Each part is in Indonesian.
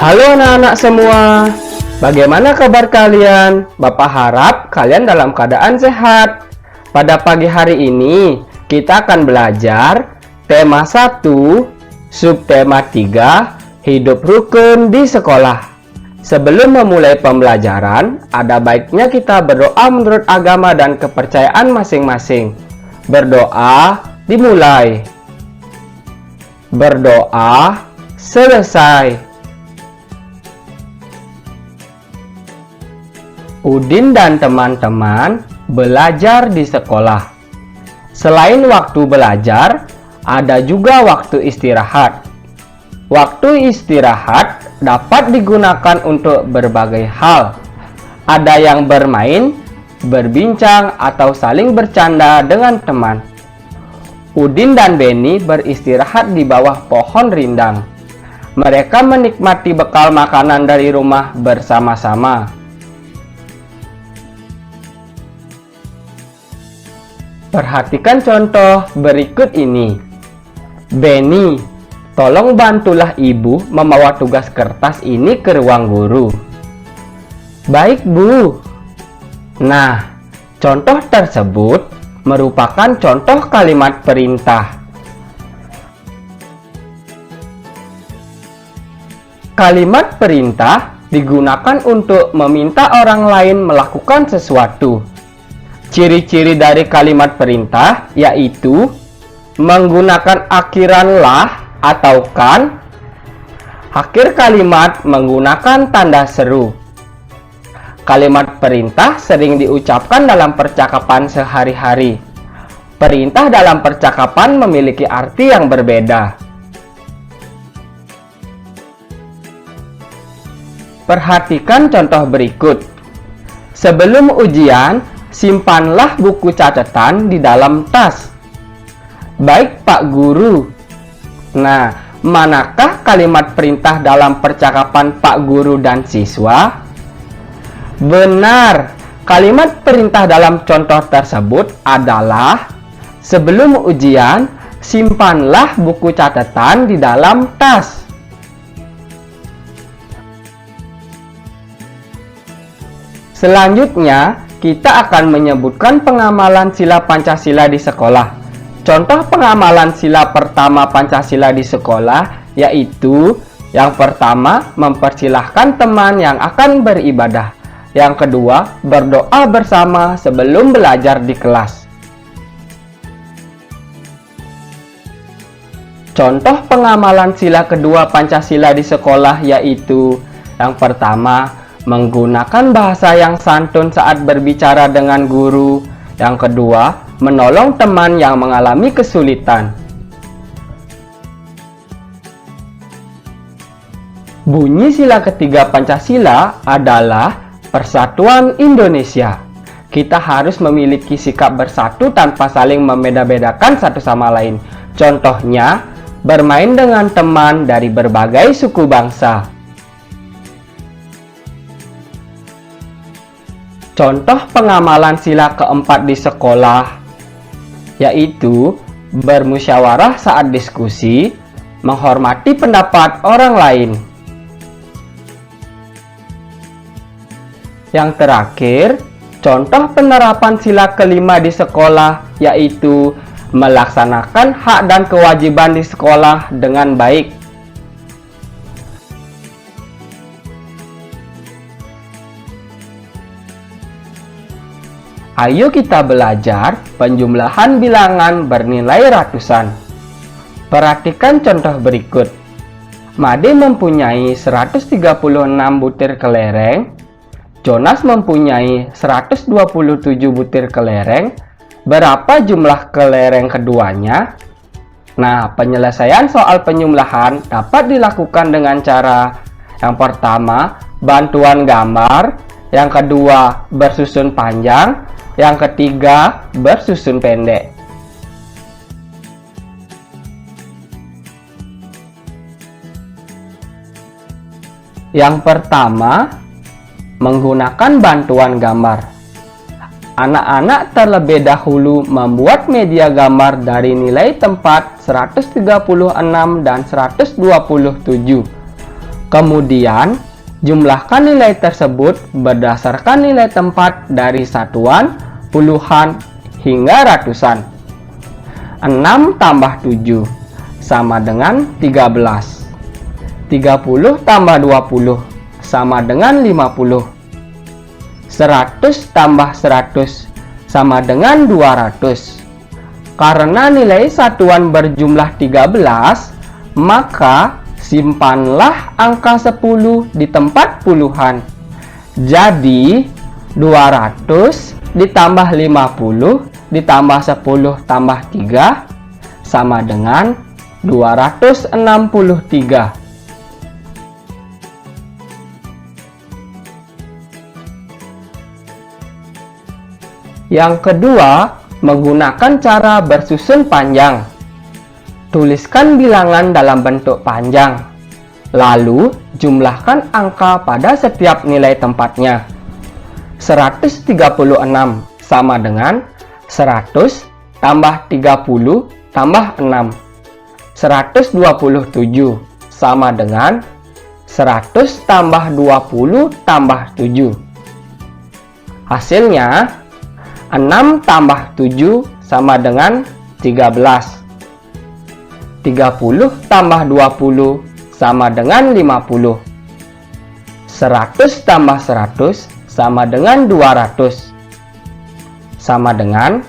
Halo anak-anak semua, bagaimana kabar kalian? Bapak harap kalian dalam keadaan sehat. Pada pagi hari ini, kita akan belajar tema 1, subtema 3, hidup rukun di sekolah. Sebelum memulai pembelajaran, ada baiknya kita berdoa menurut agama dan kepercayaan masing-masing. Berdoa dimulai. Berdoa selesai. Udin dan teman-teman belajar di sekolah. Selain waktu belajar, ada juga waktu istirahat. Waktu istirahat dapat digunakan untuk berbagai hal. Ada yang bermain, berbincang, atau saling bercanda dengan teman. Udin dan Beni beristirahat di bawah pohon rindang. Mereka menikmati bekal makanan dari rumah bersama-sama. Perhatikan contoh berikut ini. Beni, tolong bantulah ibu membawa tugas kertas ini ke ruang guru. Baik, Bu. Nah, contoh tersebut merupakan contoh kalimat perintah. Kalimat perintah digunakan untuk meminta orang lain melakukan sesuatu. Ciri-ciri dari kalimat perintah yaitu menggunakan akhiran lah atau kan. Akhir kalimat menggunakan tanda seru. Kalimat perintah sering diucapkan dalam percakapan sehari-hari. Perintah dalam percakapan memiliki arti yang berbeda. Perhatikan contoh berikut. Sebelum ujian, simpanlah buku catatan di dalam tas. Baik, Pak Guru. Nah, manakah kalimat perintah dalam percakapan Pak Guru dan siswa? Benar, kalimat perintah dalam contoh tersebut adalah sebelum ujian, simpanlah buku catatan di dalam tas. Selanjutnya, kita akan menyebutkan pengamalan sila Pancasila di sekolah. Contoh pengamalan sila pertama Pancasila di sekolah yaitu yang pertama, mempersilahkan teman yang akan beribadah. Yang kedua, berdoa bersama sebelum belajar di kelas. Contoh pengamalan sila kedua Pancasila di sekolah yaitu yang pertama, menggunakan bahasa yang santun saat berbicara dengan guru. Yang kedua, menolong teman yang mengalami kesulitan. Bunyi sila ketiga Pancasila adalah Persatuan Indonesia. Kita harus memiliki sikap bersatu tanpa saling membeda-bedakan satu sama lain. Contohnya, bermain dengan teman dari berbagai suku bangsa. Contoh pengamalan sila keempat di sekolah yaitu bermusyawarah saat diskusi, menghormati pendapat orang lain. Yang terakhir, contoh penerapan sila kelima di sekolah yaitu melaksanakan hak dan kewajiban di sekolah dengan baik. Ayo kita belajar penjumlahan bilangan bernilai ratusan. Perhatikan contoh berikut. Made mempunyai 136 butir kelereng. Jonas mempunyai 127 butir kelereng. Berapa jumlah kelereng keduanya? Nah, penyelesaian soal penjumlahan dapat dilakukan dengan cara yang pertama, bantuan gambar. Yang kedua, bersusun panjang. Yang ketiga, bersusun pendek. Yang pertama, menggunakan bantuan gambar. Anak-anak terlebih dahulu membuat media gambar dari nilai tempat 136 dan 127. Kemudian, jumlahkan nilai tersebut berdasarkan nilai tempat dari satuan, puluhan, hingga ratusan. 6 tambah 7 sama dengan 13. 30 tambah 20 sama dengan 50. 100 tambah 100 sama dengan 200. Karena nilai satuan berjumlah 13, maka simpanlah angka 10 di tempat puluhan. Jadi, 200 ditambah 50 ditambah 10 tambah 3 sama dengan 263. Yang kedua, menggunakan cara bersusun panjang. Tuliskan bilangan dalam bentuk panjang, lalu jumlahkan angka pada setiap nilai tempatnya. 136 sama dengan 100 tambah 30 tambah 6. 127 sama dengan 100 tambah 20 tambah 7. Hasilnya 6 tambah 7 sama dengan 13. 30 tambah 20 sama dengan 50. 100 tambah 100 sama dengan 200. Sama dengan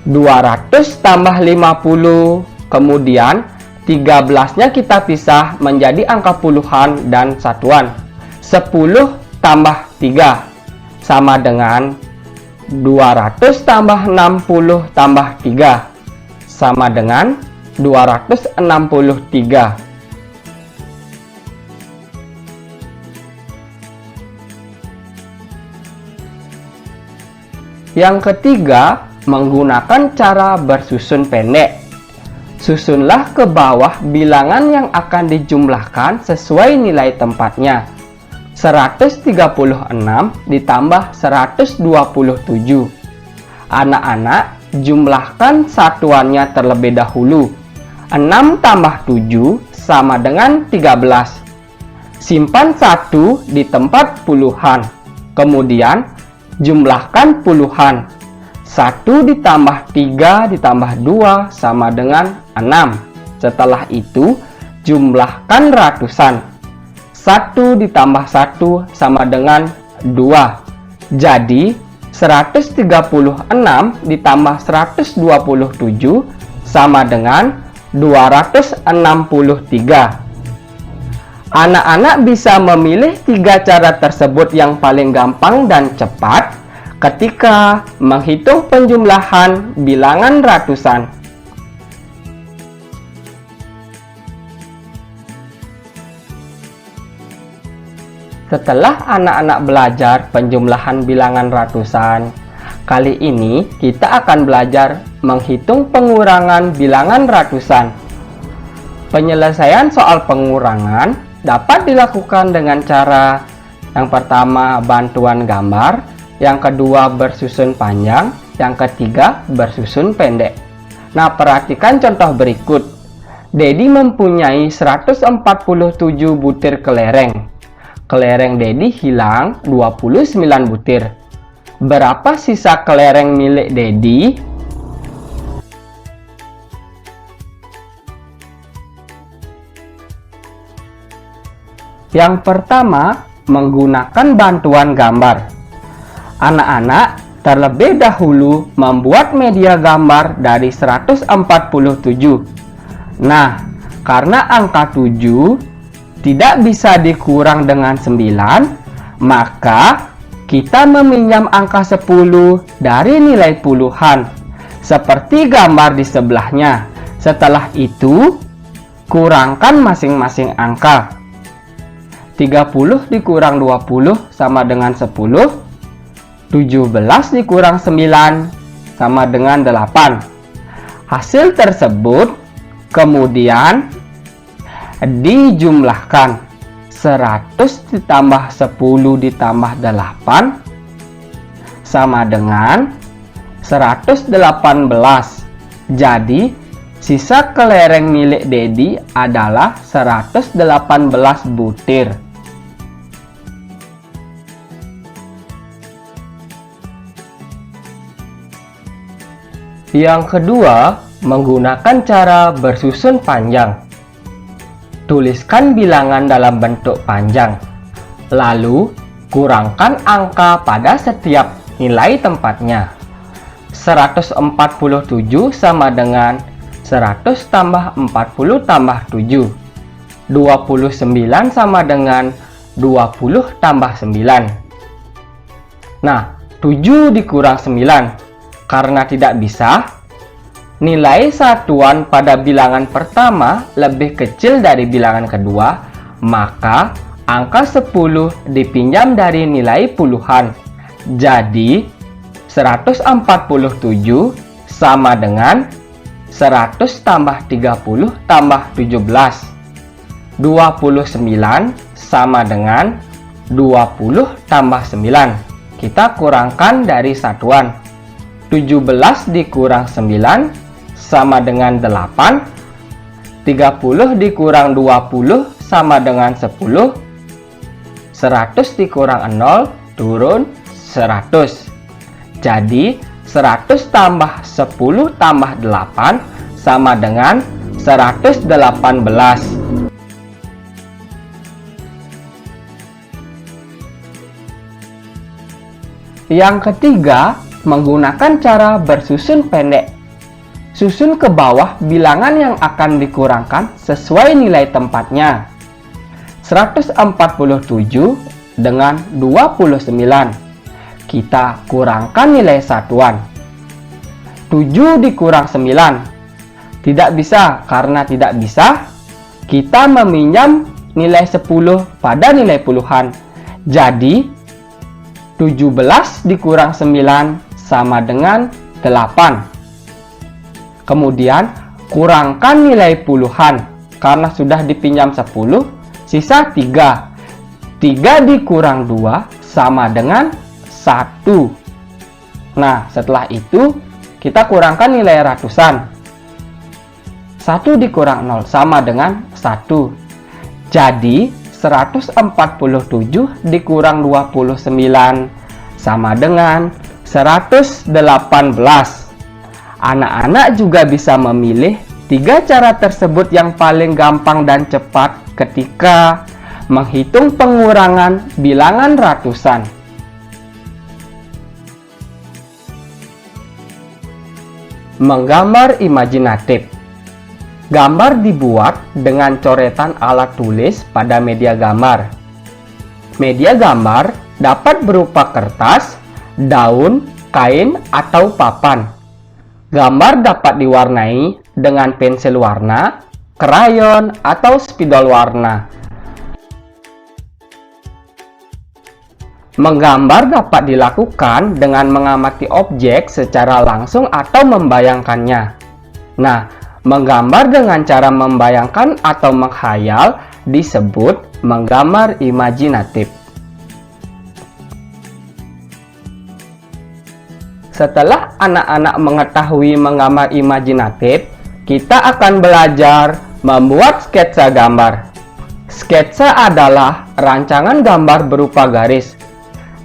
200 tambah 50. Kemudian 13-nya kita pisah menjadi angka puluhan dan satuan. 10 tambah 3 sama dengan 200 tambah 60 tambah 3 sama dengan 263. Yang ketiga, menggunakan cara bersusun pendek. Susunlah ke bawah bilangan yang akan dijumlahkan sesuai nilai tempatnya. 136 ditambah 127. Anak-anak, jumlahkan satuannya terlebih dahulu. 6 tambah 7 sama dengan 13. Simpan 1 di tempat puluhan. Kemudian, jumlahkan puluhan. 1 ditambah 3 ditambah 2 sama dengan 6. Setelah itu, jumlahkan ratusan. 1 ditambah 1 sama dengan 2. Jadi, 136 ditambah 127 sama dengan 263. Anak-anak bisa memilih 3 cara tersebut yang paling gampang dan cepat ketika menghitung penjumlahan bilangan ratusan. Setelah anak-anak belajar penjumlahan bilangan ratusan, kali ini kita akan belajar menghitung pengurangan bilangan ratusan. Penyelesaian soal pengurangan dapat dilakukan dengan cara yang pertama bantuan gambar, yang kedua bersusun panjang, yang ketiga bersusun pendek. Nah, perhatikan contoh berikut. Dedi mempunyai 147 butir kelereng. Kelereng Dedi hilang 29 butir. Berapa sisa kelereng milik Dedi? Yang pertama, menggunakan bantuan gambar. Anak-anak terlebih dahulu membuat media gambar dari 147. Nah, karena angka 7 tidak bisa dikurang dengan 9, maka kita meminjam angka 10 dari nilai puluhan, seperti gambar di sebelahnya. Setelah itu, kurangkan masing-masing angka. 30 dikurang 20 sama dengan 10. 17 dikurang 9 sama dengan 8. Hasil tersebut kemudian dijumlahkan. 100 ditambah 10 ditambah 8 sama dengan 118. Jadi Sisa kelereng milik Dedi adalah 118 butir. Yang kedua, menggunakan cara bersusun panjang. Tuliskan bilangan dalam bentuk panjang, lalu kurangkan angka pada setiap nilai tempatnya. 147 sama dengan 100 tambah 40 tambah 7. 29 sama dengan 20 tambah 9. Nah, 7 dikurang 9. Karena tidak bisa, nilai satuan pada bilangan pertama lebih kecil dari bilangan kedua, maka angka 10 dipinjam dari nilai puluhan. Jadi, 147 sama dengan 100 tambah 30 tambah 17. 29 sama dengan 20 tambah 9. Kita kurangkan dari satuan. 17 dikurang 9 sama dengan 8. 30 dikurang 20 sama dengan 10. 100 dikurang 0 turun 100. Jadi 100 tambah 10 tambah 8 sama dengan 118. Yang ketiga, menggunakan cara bersusun pendek. Susun ke bawah bilangan yang akan dikurangkan sesuai nilai tempatnya. 147 dengan 29. Kita kurangkan nilai satuan. 7 dikurang 9. Tidak bisa, karena tidak bisa, kita meminjam nilai 10 pada nilai puluhan. Jadi, 17 dikurang 9 sama dengan 8. Kemudian, kurangkan nilai puluhan. Karena sudah dipinjam 10, sisa 3. 3 dikurang 2 sama dengan 1. Nah, setelah itu kita kurangkan nilai ratusan. 1 dikurang 0 sama dengan 1. Jadi 147 dikurang 29 sama dengan 118. Anak-anak juga bisa memilih 3 cara tersebut yang paling gampang dan cepat ketika menghitung pengurangan bilangan ratusan. Menggambar imajinatif. Gambar dibuat dengan coretan alat tulis pada media gambar. Media gambar dapat berupa kertas, daun, kain, atau papan. Gambar dapat diwarnai dengan pensil warna, krayon, atau spidol warna. Menggambar dapat dilakukan dengan mengamati objek secara langsung atau membayangkannya. Nah, menggambar dengan cara membayangkan atau menghayal disebut menggambar imajinatif. Setelah anak-anak mengetahui menggambar imajinatif, kita akan belajar membuat sketsa gambar. Sketsa adalah rancangan gambar berupa garis.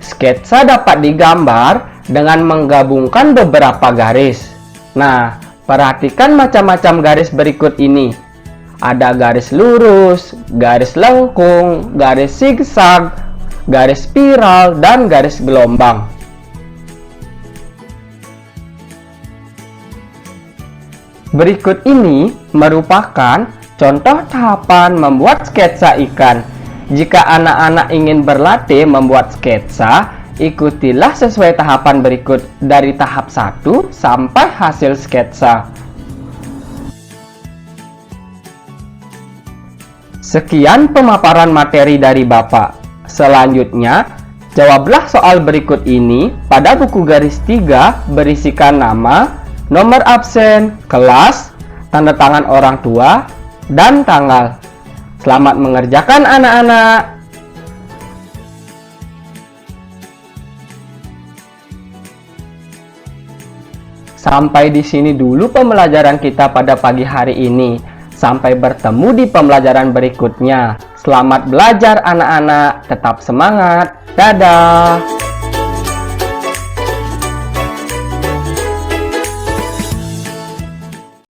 Sketsa dapat digambar dengan menggabungkan beberapa garis. Nah, perhatikan macam-macam garis berikut ini. Ada garis lurus, garis lengkung, garis zigzag, garis spiral, dan garis gelombang. Berikut ini merupakan contoh tahapan membuat sketsa ikan. Jika anak-anak ingin berlatih membuat sketsa, ikutilah sesuai tahapan berikut dari tahap 1 sampai hasil sketsa. Sekian pemaparan materi dari Bapak. Selanjutnya, jawablah soal berikut ini pada buku garis 3 berisikan nama, nomor absen, kelas, tanda tangan orang tua, dan tanggal. Selamat mengerjakan anak-anak. Sampai di sini dulu pembelajaran kita pada pagi hari ini. Sampai bertemu di pembelajaran berikutnya. Selamat belajar anak-anak, tetap semangat. Dadah!